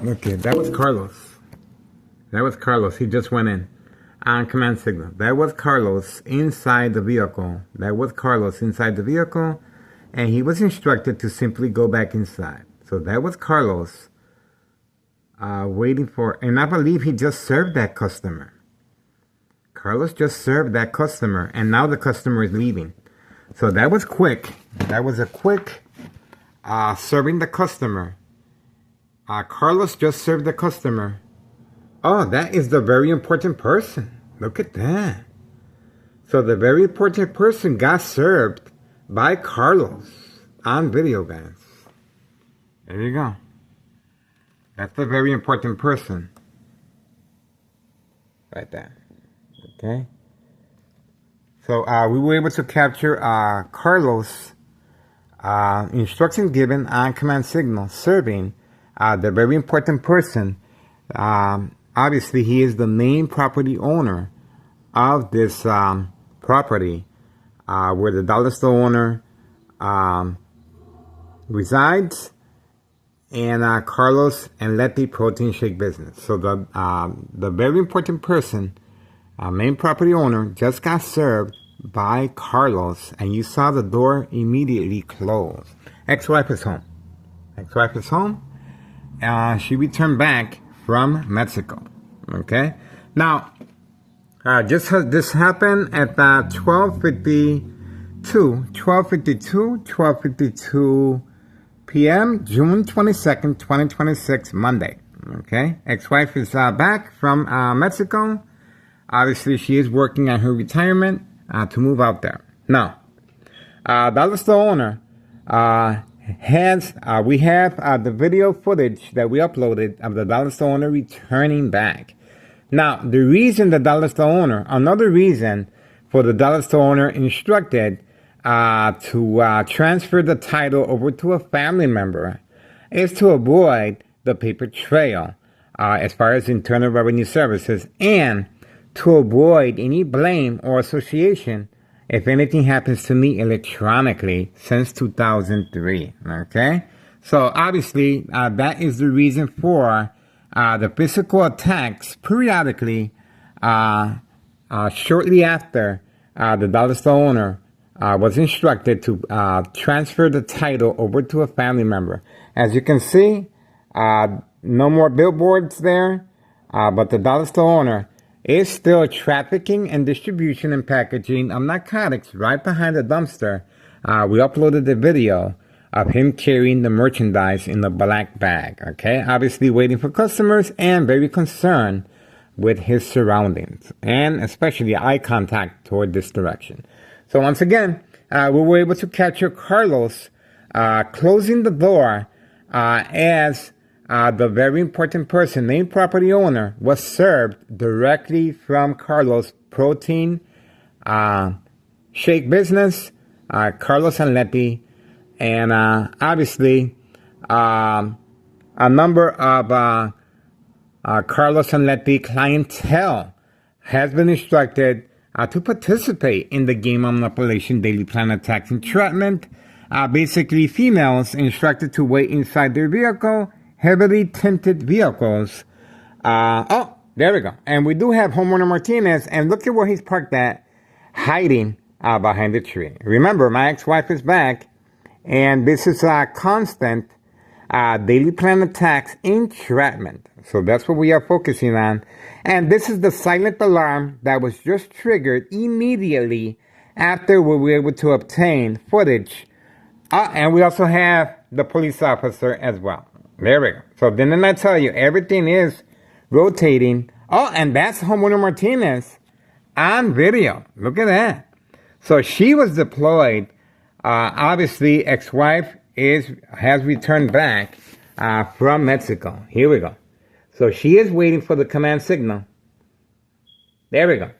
Okay, that was Carlos. That was Carlos. He just went in on command signal. That was Carlos inside the vehicle. That was Carlos inside the vehicle. And he was instructed to simply go back inside. So that was Carlos waiting for, and I believe he just served that customer. Carlos just served that customer, and now the customer is leaving. So that was quick. That was a quick serving the customer. Carlos just served the customer. Oh, that is the very important person. Look at that. So the very important person got served by Carlos on video, guys. There you go. That's the very important person. Right there. Okay. So we were able to capture Carlos instructions given on command signal serving the very important person. Obviously, he is the main property owner of this property where the dollar store owner resides, and Carlos and Letty Protein Shake business. So the very important person, main property owner, just got served by Carlos, and you saw the door immediately close. Ex-wife is home. Ex-wife is home. She returned back from Mexico. Okay. Now, this happened at 12:52 p.m. June 22nd, 2026, Monday. Okay. Ex-wife is back from Mexico. Obviously, she is working on her retirement to move out there. Now, dollar store owner we have the video footage that we uploaded of the dollar store owner returning back. Now, the reason the dollar store owner, another reason for the dollar store owner instructed to transfer the title over to a family member is to avoid the paper trail as far as Internal Revenue Services, and to avoid any blame or association if anything happens to me electronically since 2003. Okay? So obviously, that is the reason for the physical attacks periodically shortly after the dollar store owner was instructed to transfer the title over to a family member. As you can see, no more billboards there, but the dollar store owner is still trafficking and distribution and packaging of narcotics right behind the dumpster. We uploaded the video of him carrying the merchandise in the black bag. Okay, obviously waiting for customers and very concerned with his surroundings, and especially eye contact toward this direction. So once again, we were able to capture Carlos closing the door as the very important person, main property owner, was served directly from Carlos Protein Shake business, Carlos and Letty, and obviously a number of Carlos and Letty clientele has been instructed to participate in the game of manipulation, daily plan attacks, entrapment. Basically, females instructed to wait inside their vehicle, heavily tinted vehicles. Oh, there we go. And we do have homeowner Martinez, and look at where he's parked at, hiding behind the tree. Remember, my ex-wife is back, and this is a constant daily plan attacks, entrapment. So that's what we are focusing on. And this is the silent alarm that was just triggered immediately after we were able to obtain footage. And we also have the police officer as well. There we go. So didn't I tell you, everything is rotating. Oh, and that's homeowner Martinez on video. Look at that. So she was deployed. Obviously, ex-wife has returned back from Mexico. Here we go. So she is waiting for the command signal. There we go.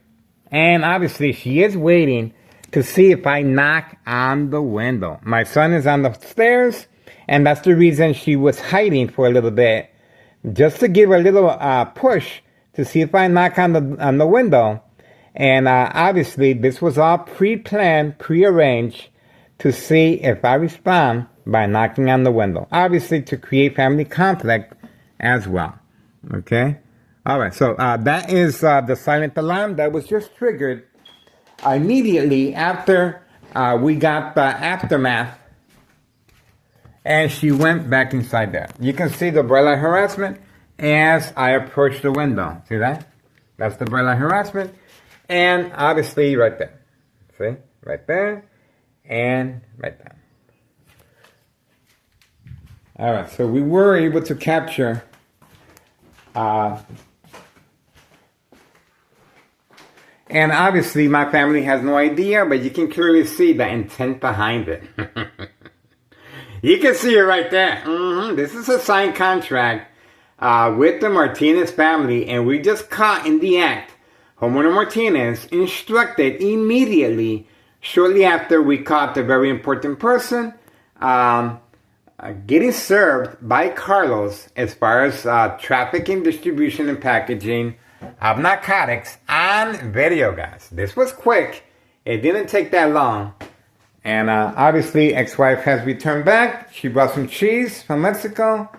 And obviously, she is waiting to see if I knock on the window. My son is on the stairs, and that's the reason she was hiding for a little bit, just to give a little push to see if I knock on the window. And obviously, this was all pre-planned, pre-arranged to see if I respond by knocking on the window. Obviously, to create family conflict as well. Okay? All right, so that is the silent alarm that was just triggered immediately after we got the aftermath, and she went back inside there. You can see the bright light harassment as I approach the window. See that? That's the bright light harassment. And obviously right there. See? Right there and right there. All right, so we were able to capture and obviously my family has no idea, but you can clearly see the intent behind it. You can see it right there. This is a signed contract with the Martinez family, and we just caught in the act. Homeowner Martinez instructed immediately, shortly after we caught the very important person, getting served by Carlos as far as trafficking, distribution, and packaging of narcotics on video, guys. This was quick. It didn't take that long. And obviously, ex-wife has returned back. She brought some cheese from Mexico.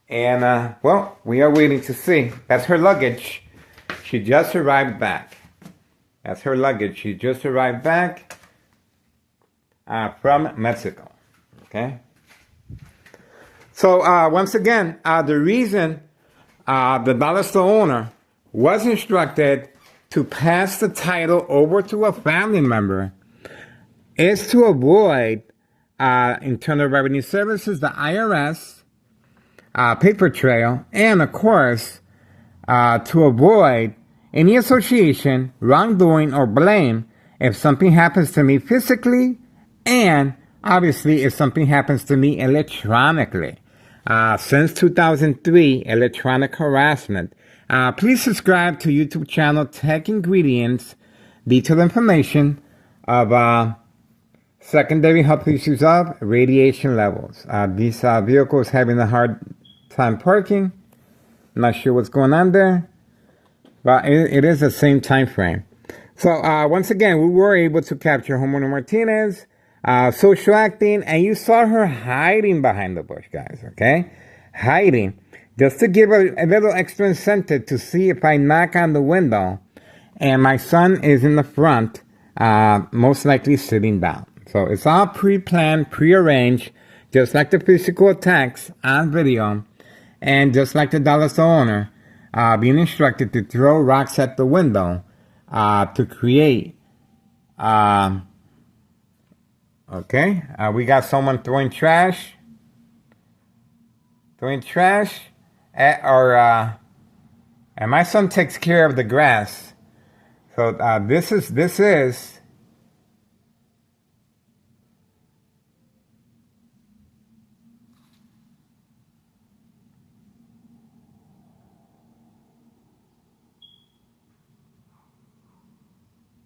And, well, we are waiting to see. That's her luggage. She just arrived back. That's her luggage. She just arrived back from Mexico. Okay? So, once again, the reason the dollar store owner was instructed to pass the title over to a family member is to avoid Internal Revenue Services, the IRS, paper trail, and of course, to avoid any association, wrongdoing, or blame if something happens to me physically, and obviously if something happens to me electronically. Since 2003, electronic harassment. Please subscribe to YouTube channel Tech Ingredients. Detailed information of secondary health issues of radiation levels. These vehicles having a hard time parking. Not sure what's going on there, but it is the same time frame. So once again, we were able to capture homeowner Martinez, social acting, and you saw her hiding behind the bush, guys. Okay, hiding. Just to give a little extra incentive to see if I knock on the window. And my son is in the front, most likely sitting down. So it's all pre-planned, pre-arranged, just like the physical attacks on video. And just like the dollar store owner being instructed to throw rocks at the window to create. Okay, we got someone throwing trash. And my son takes care of the grass. So this is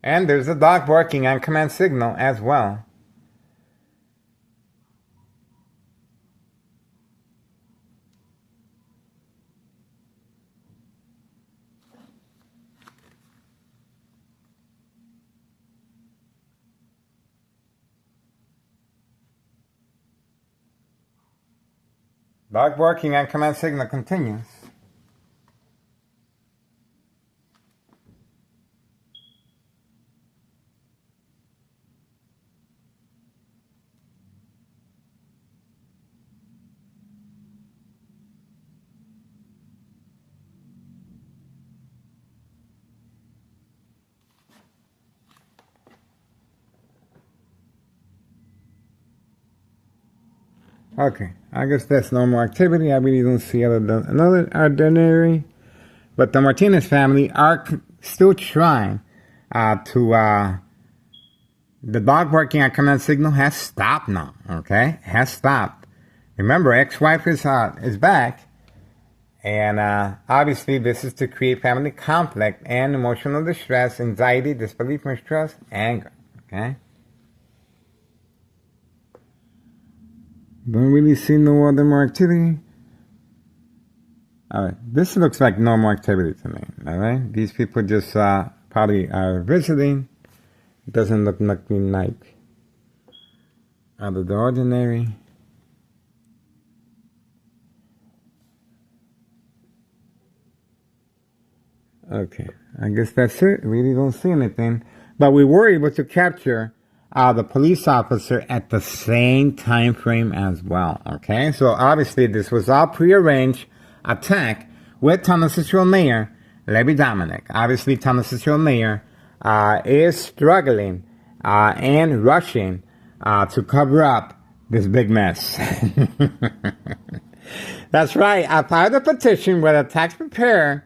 and there's a dog barking on command signal as well. Dog barking on command signal continues. Okay, I guess that's normal activity. I really don't see another ordinary. But the Martinez family are still trying to... the dog barking on command signal has stopped now, okay? Has stopped. Remember, ex-wife is back. And obviously this is to create family conflict and emotional distress, anxiety, disbelief, mistrust, anger, okay? Don't really see no other more activity. Alright, this looks like normal activity to me, alright? These people just probably are visiting. It doesn't look nothing like out of the ordinary. Okay, I guess that's it. We really don't see anything. But we were able to capture the police officer at the same time frame as well. Okay, so obviously this was all prearranged attack with Thomas Cicero Mayor Levy Dominic. Obviously, Thomas Cicero Mayor is struggling and rushing to cover up this big mess. That's right. I filed a petition with a tax preparer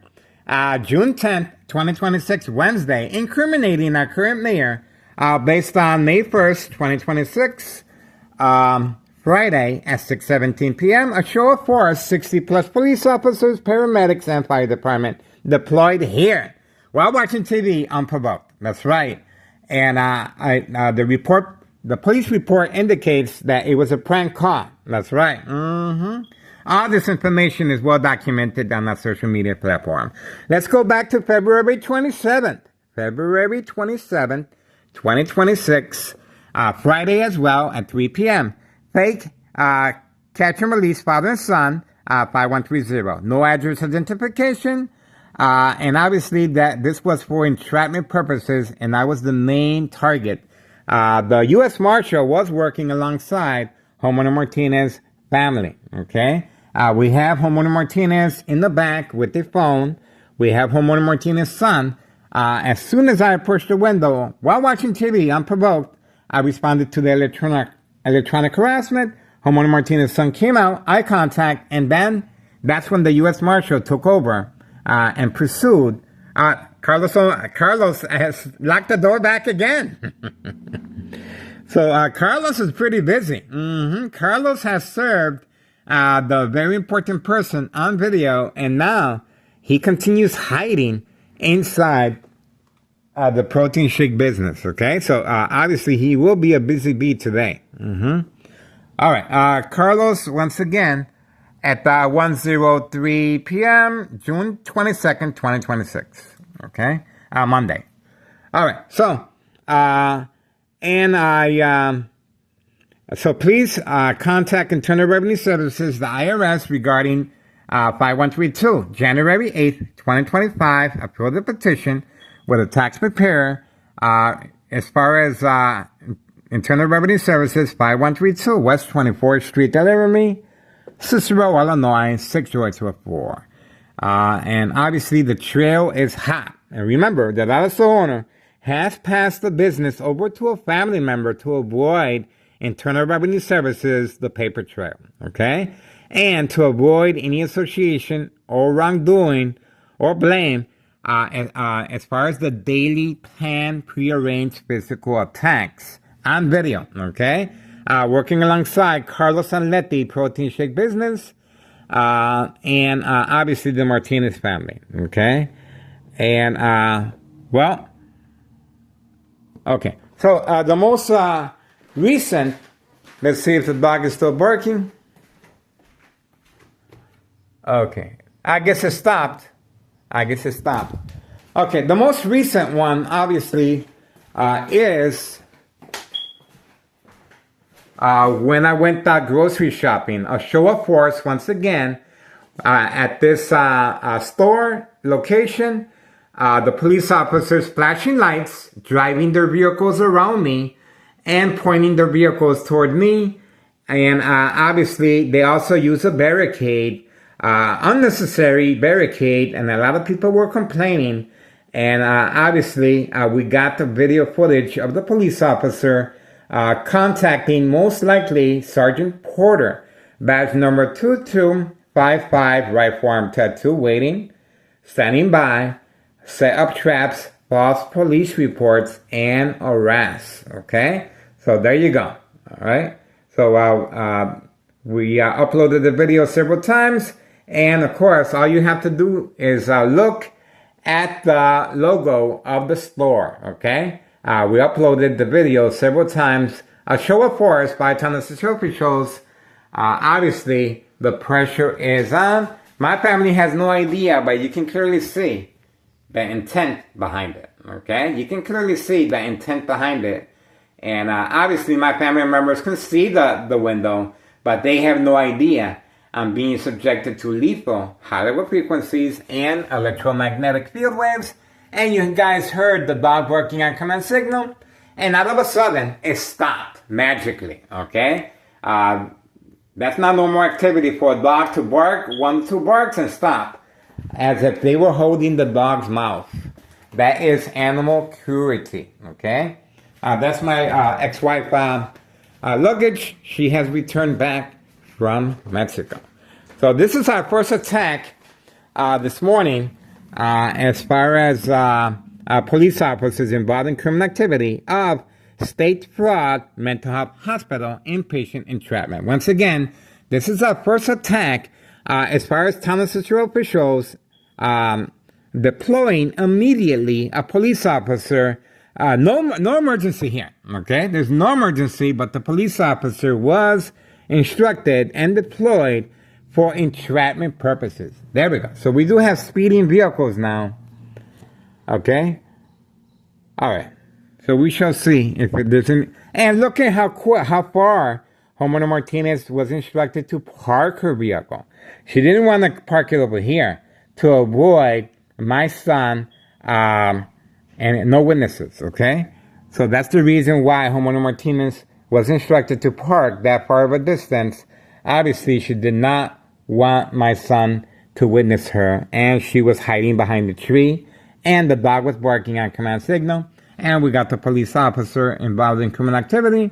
June 10th, 2026, Wednesday, incriminating our current mayor based on May 1st, 2026, Friday at 6:17 p.m., a show of force, 60-plus police officers, paramedics, and fire department deployed here while watching TV unprovoked. That's right. And the police report indicates that it was a prank call. That's right. All this information is well documented on our social media platform. Let's go back to February 27th. February 27th, 2026, Friday as well at 3 p.m. Fake catch and release father and son, 5130. No address identification. And obviously that this was for entrapment purposes, and I was the main target. The U.S. Marshal was working alongside Homeowner Martinez family, okay? We have Homeowner Martinez in the back with the phone. We have Homeowner Martinez's son. As soon as I approached the window, while watching TV unprovoked, I responded to the electronic harassment. Homeowner Martinez's son came out, eye contact, and then that's when the U.S. Marshal took over and pursued. Carlos has locked the door back again. So Carlos is pretty busy. Carlos has served the very important person on video, and now he continues hiding inside the protein shake business. Okay, so obviously he will be a busy bee today. All right, Carlos once again at 1:03 p.m. June 22nd, 2026. Okay, Monday. All right, so so please contact Internal Revenue Services, the IRS, regarding 5132, January 8th, 2025. I filed the petition with a tax preparer as far as Internal Revenue Services, 5132, West 24th Street, Laramie, Cicero, Illinois, 60824. And obviously the trail is hot. And remember, the Dallas owner has passed the business over to a family member to avoid Internal Revenue Services, the paper trail, okay? And to avoid any association or wrongdoing or blame as far as the daily planned prearranged physical attacks on video, okay? Working alongside Carlos Anletti, Protein Shake Business, and obviously the Martinez family, okay? And, well, okay. So the most recent, let's see if the dog is still barking. Okay. I guess it stopped. Okay, the most recent one, obviously, is when I went grocery shopping. A show of force, once again, at this store location. The police officers flashing lights, driving their vehicles around me, and pointing their vehicles toward me. And obviously, they also use a barricade, unnecessary barricade, and a lot of people were complaining. And obviously, we got the video footage of the police officer contacting, most likely, Sergeant Porter, badge number 2255, right forearm tattoo, waiting, standing by, set up traps, false police reports, and arrests. Okay, so there you go. All right, so we uploaded the video several times, and of course, all you have to do is look at the logo of the store. Okay, we uploaded the video several times. A show of force by Thomas Cicero officials. Obviously, the pressure is on. My family has no idea, but you can clearly see the intent behind it, okay? You can clearly see the intent behind it. And obviously my family members can see the window, but they have no idea being subjected to lethal high level frequencies and electromagnetic field waves. And you guys heard the dog barking on command signal, and all of a sudden it stopped magically. Okay, that's not normal activity for a dog to bark 1-2 barks and stop, as if they were holding the dog's mouth. That is animal cruelty. Okay, that's my ex-wife luggage. She has returned back from Mexico. So this is our first attack this morning as far as police officers involved in criminal activity of State Fraud Mental Health Hospital inpatient entrapment. Once again, this is our first attack as far as Town of Cicero officials deploying immediately a police officer. No emergency here, okay? There's no emergency, but the police officer was instructed and deployed for entrapment purposes. There we go. So we do have speeding vehicles now, okay? All right. So we shall see if it doesn't. And look at how far Homeowner Martinez was instructed to park her vehicle. She didn't want to park it over here to avoid my son and no witnesses, okay? So that's the reason why Homeowner Martinez was instructed to park that far of a distance. Obviously, she did not want my son to witness her, and she was hiding behind the tree, and the dog was barking on command signal, and we got the police officer involved in criminal activity.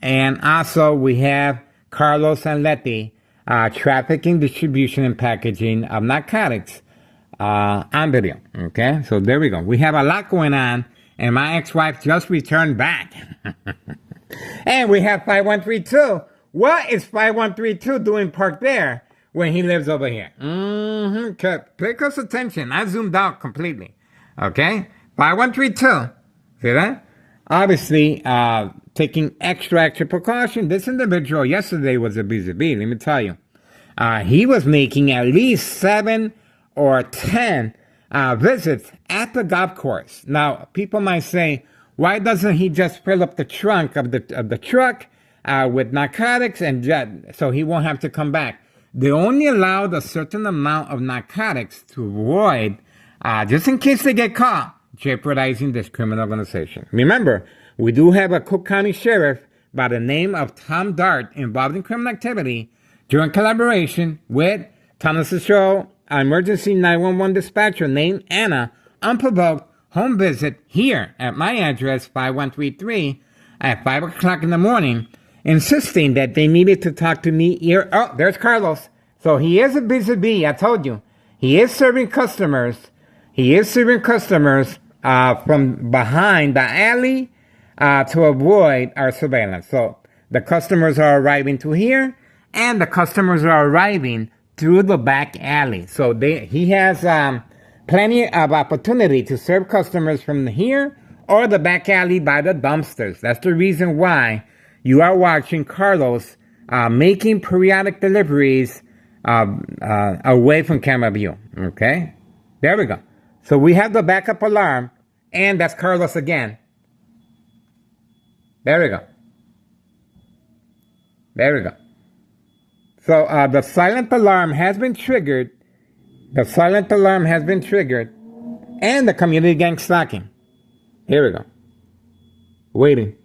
And also, we have Carlos and Letty trafficking, distribution, and packaging of narcotics on video. Okay, so there we go. We have a lot going on, and my ex-wife just returned back. And we have 5132. What is 5132 doing parked there when he lives over here? Pay close attention. I zoomed out completely. Okay, 5132. See that? Obviously, taking extra precaution. This individual yesterday was a busy. Let me tell you. He was making at least 7 or 10 visits at the golf course. Now, people might say, why doesn't he just fill up the trunk of the truck with narcotics and so he won't have to come back? They only allowed a certain amount of narcotics to avoid, just in case they get caught, jeopardizing this criminal organization. Remember, we do have a Cook County Sheriff by the name of Tom Dart involved in criminal activity during collaboration with Town of Cicero emergency 911 dispatcher named Anna, unprovoked home visit here at my address 5133 at 5 o'clock in the morning, insisting that they needed to talk to me here. Oh, there's Carlos. So he is a busy bee, I told you. He is serving customers. From behind the alley to avoid our surveillance. So the customers are arriving to here, and the customers are arriving through the back alley. So he has plenty of opportunity to serve customers from here or the back alley by the dumpsters. That's the reason why you are watching Carlos making periodic deliveries away from camera view. Okay? There we go. So we have the backup alarm, and that's Carlos again. There we go. So the silent alarm has been triggered. And the community gang stalking. Here we go. Waiting.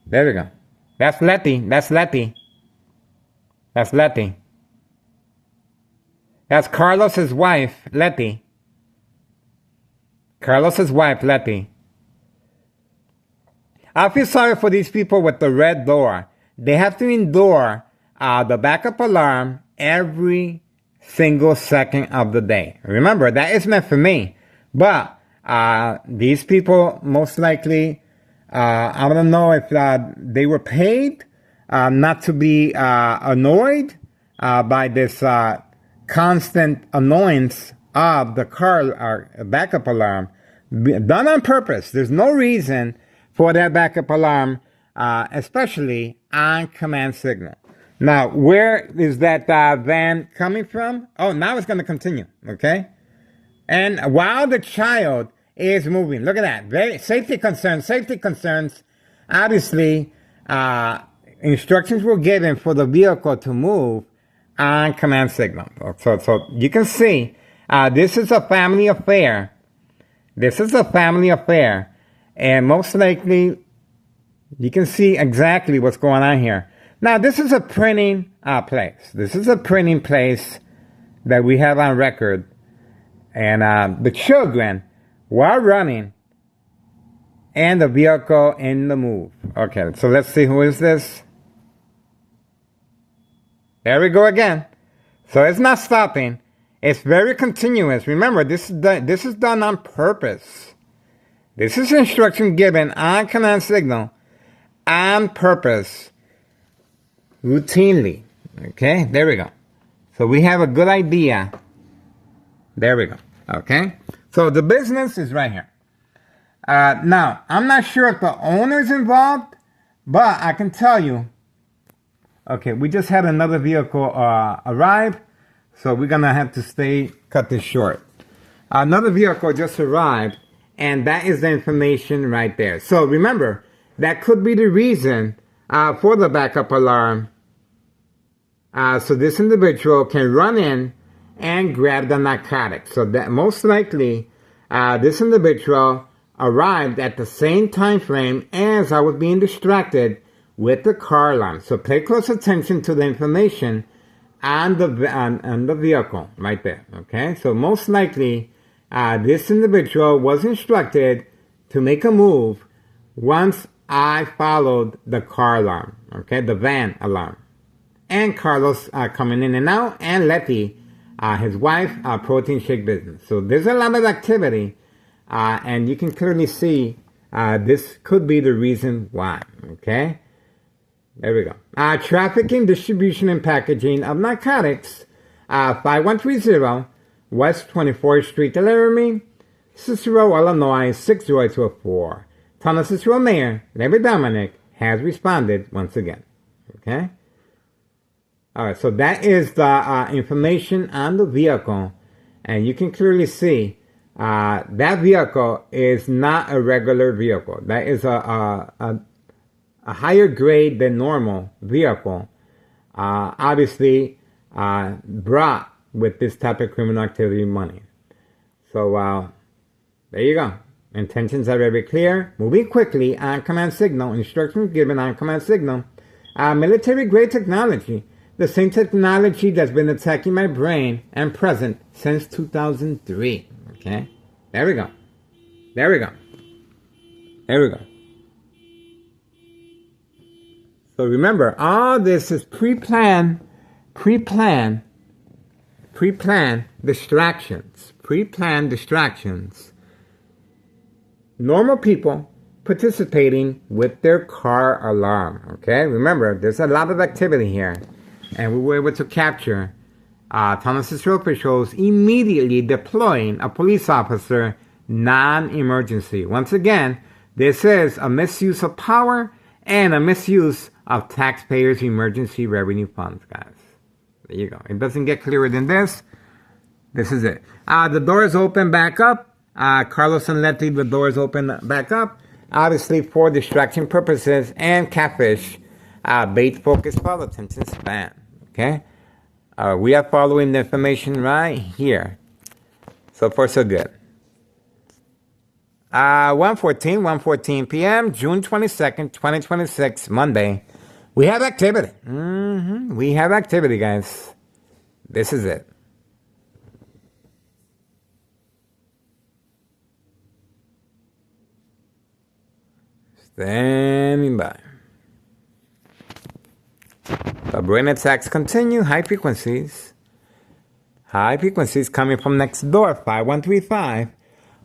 There we go. That's Letty. That's Carlos's wife, Letty. I feel sorry for these people with the red door. They have to endure the backup alarm every single second of the day. Remember, that is meant for me. But these people, most likely, I don't know if they were paid not to be annoyed by this constant annoyance of the car backup alarm, done on purpose. There's no reason for that backup alarm, especially on command signal. Now, where is that van coming from? Oh, now it's going to continue, okay? And while the child is moving, look at that. Safety concerns. Obviously, instructions were given for the vehicle to move on command signal. So you can see, this is a family affair. This is a family affair. And most likely, you can see exactly what's going on here. Now, this is a printing place. This is a printing place that we have on record. And the children were running and the vehicle in the move. Okay, so let's see, who is this? There we go again. So it's not stopping. It's very continuous. Remember, this is done on purpose. This is instruction given on command signal on purpose, routinely. Okay, there we go. So we have a good idea. There we go. Okay, so the business is right here. Now, I'm not sure if the owner's involved, but I can tell you. Okay, we just had another vehicle arrive, so we're gonna have to cut this short. Another vehicle just arrived, and that is the information right there. So remember, that could be the reason for the backup alarm. So this individual can run in and grab the narcotics. So that most likely, this individual arrived at the same time frame as I was being distracted with the car alarm. So pay close attention to the information on the vehicle right there. Okay, so most likely this individual was instructed to make a move once I followed the car alarm. Okay, the van alarm. And Carlos coming in and out, and Letty, his wife, protein shake business. So there's a lot of activity, and you can clearly see this could be the reason why. Okay, there we go. Trafficking, distribution, and packaging of narcotics. 5130 West 24th Street, Laramie, Cicero, Illinois 60204. Town of Cicero Mayor Larry Dominic has responded once again. Okay. All right, so that is the information on the vehicle, and you can clearly see that vehicle is not a regular vehicle. That is a higher grade than normal vehicle, obviously brought with this type of criminal activity money. So there you go. Intentions are very clear. Moving quickly on command signal. Instructions given on command signal. Military grade technology. The same technology that's been attacking my brain and present since 2003. Okay? There we go. There we go. There we go. So remember, all this is pre-planned distractions. Pre-planned distractions. Normal people participating with their car alarm. Okay? Remember, there's a lot of activity here. And we were able to capture Thomas Cicero officials immediately deploying a police officer non-emergency. Once again, this is a misuse of power and a misuse of taxpayers' emergency revenue funds, guys. There you go. It doesn't get clearer than this. This is it. The doors open back up. Carlos and Letty, the doors open back up. Obviously for distraction purposes and catfish, bait focus follow attention span. Okay? We are following the information right here. So far, so good. 1:14 p.m., June 22nd, 2026, Monday. We have activity. We have activity, guys. This is it. Standing by. The brain attacks continue. High frequencies. High frequencies coming from next door. 5135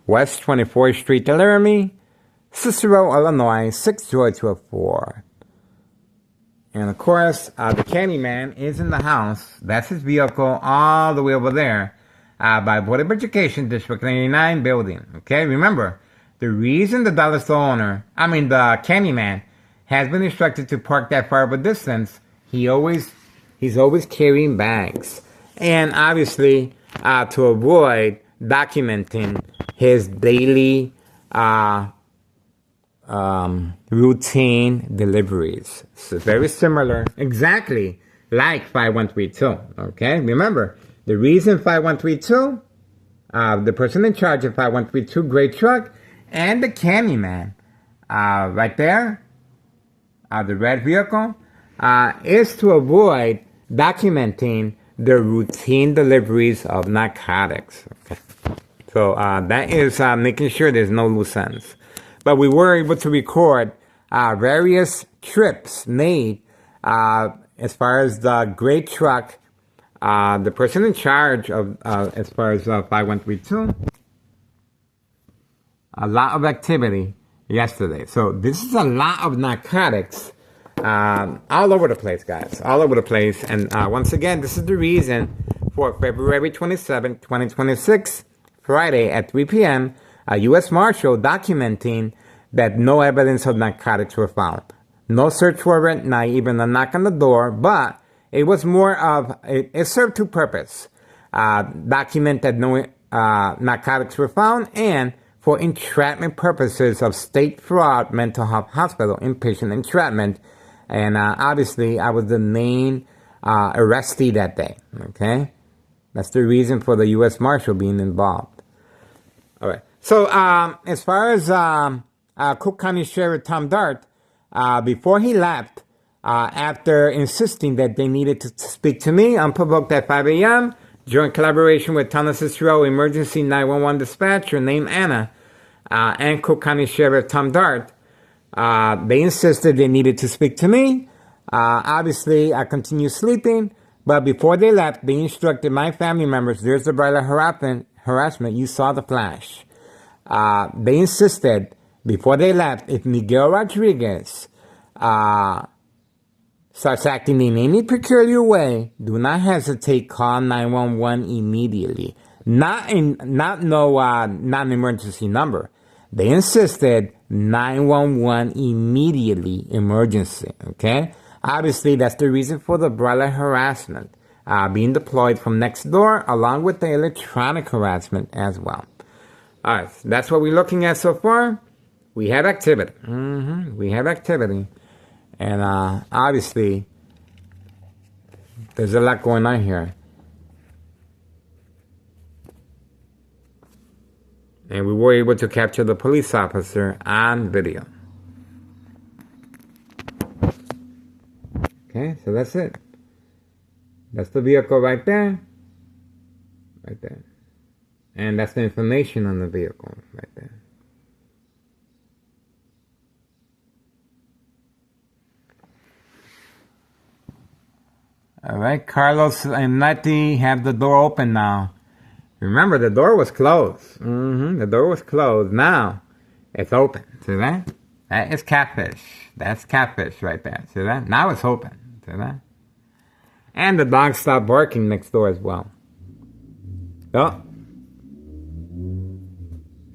West 24th Street, Laramie, Cicero, Illinois 60204. And of course, the Candyman is in the house. That's his vehicle all the way over there by Board of Education District 99 building. Okay, remember, the reason the dollar store owner, the Candyman, has been instructed to park that far of a distance, he's always carrying bags. And obviously, to avoid documenting his daily routine deliveries. So very similar, exactly like 5132. Okay, remember the reason 5132, the person in charge of 5132 gray truck and the Candyman, right there, the red vehicle, is to avoid documenting the routine deliveries of narcotics. Okay. So that is making sure there's no loose ends. But we were able to record various trips made as far as the gray truck, the person in charge of as far as 5132, a lot of activity yesterday. So this is a lot of narcotics all over the place, guys, all over the place. And once again, this is the reason for February 27, 2026, Friday at 3 p.m., a U.S. Marshal documenting that no evidence of narcotics were found. No search warrant, not even a knock on the door, but it was more of, it served two purposes. Document that no narcotics were found, and for entrapment purposes of state fraud, mental health hospital, inpatient entrapment. And obviously, I was the main arrestee that day, okay? That's the reason for the U.S. Marshal being involved. All right. So as far as Cook County Sheriff Tom Dart, before he left, after insisting that they needed to speak to me, unprovoked at 5 a.m., joint collaboration with Town of Cicero Emergency 911 dispatcher named Anna, and Cook County Sheriff Tom Dart, they insisted they needed to speak to me. Obviously, I continued sleeping, but before they left, they instructed my family members, there's the bridal harassment, you saw the flash. They insisted, before they left, if Miguel Rodriguez starts acting in any peculiar way, do not hesitate, call 911 immediately. Not non-emergency number. They insisted 911 immediately, emergency, okay? Obviously, that's the reason for the bridal harassment being deployed from next door, along with the electronic harassment as well. All right, so that's what we're looking at so far. We have activity. We have activity. And obviously, there's a lot going on here. And we were able to capture the police officer on video. Okay, so that's it. That's the vehicle right there. Right there. And that's the information on the vehicle right there. All right, Carlos and Letty have the door open now. Remember, the door was closed. The door was closed. Now, it's open. See that? That is catfish. That's catfish right there. See that? Now it's open. See that? And the dog stopped barking next door as well. Oh.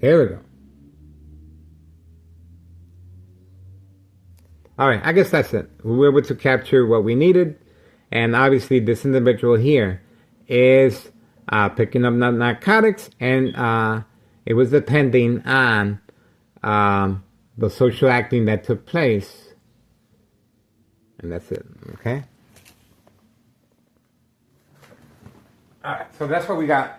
Here we go. All right, I guess that's it. We were able to capture what we needed. And obviously, this individual here is picking up narcotics, and it was depending on the social acting that took place. And that's it, okay? All right, so that's what we got.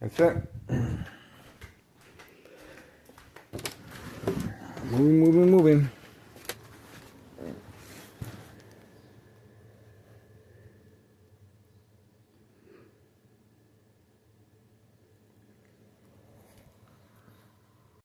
That's it. Moving.